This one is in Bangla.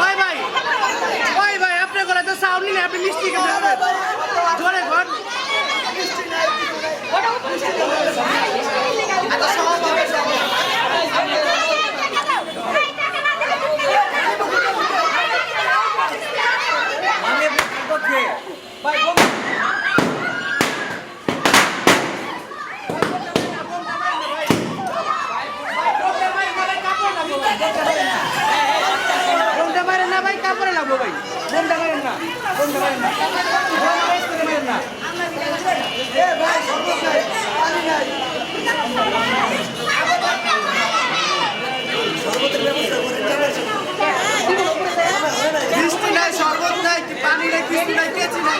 ভাই ভাই আপনার ঘরে তো সাউন্ড নেই, আপনি মিষ্টি খেতে হবে ধরে ঘর বোমটা মারেন না ভাই, কাপড়ে লাগবো ভাই, বোমটা মারেন না, বোমটা মারেন না, মারেন না। বৃষ্টি নাই, শরবত নাই, পানি নাই, কিছু নাই, কেচি নাই।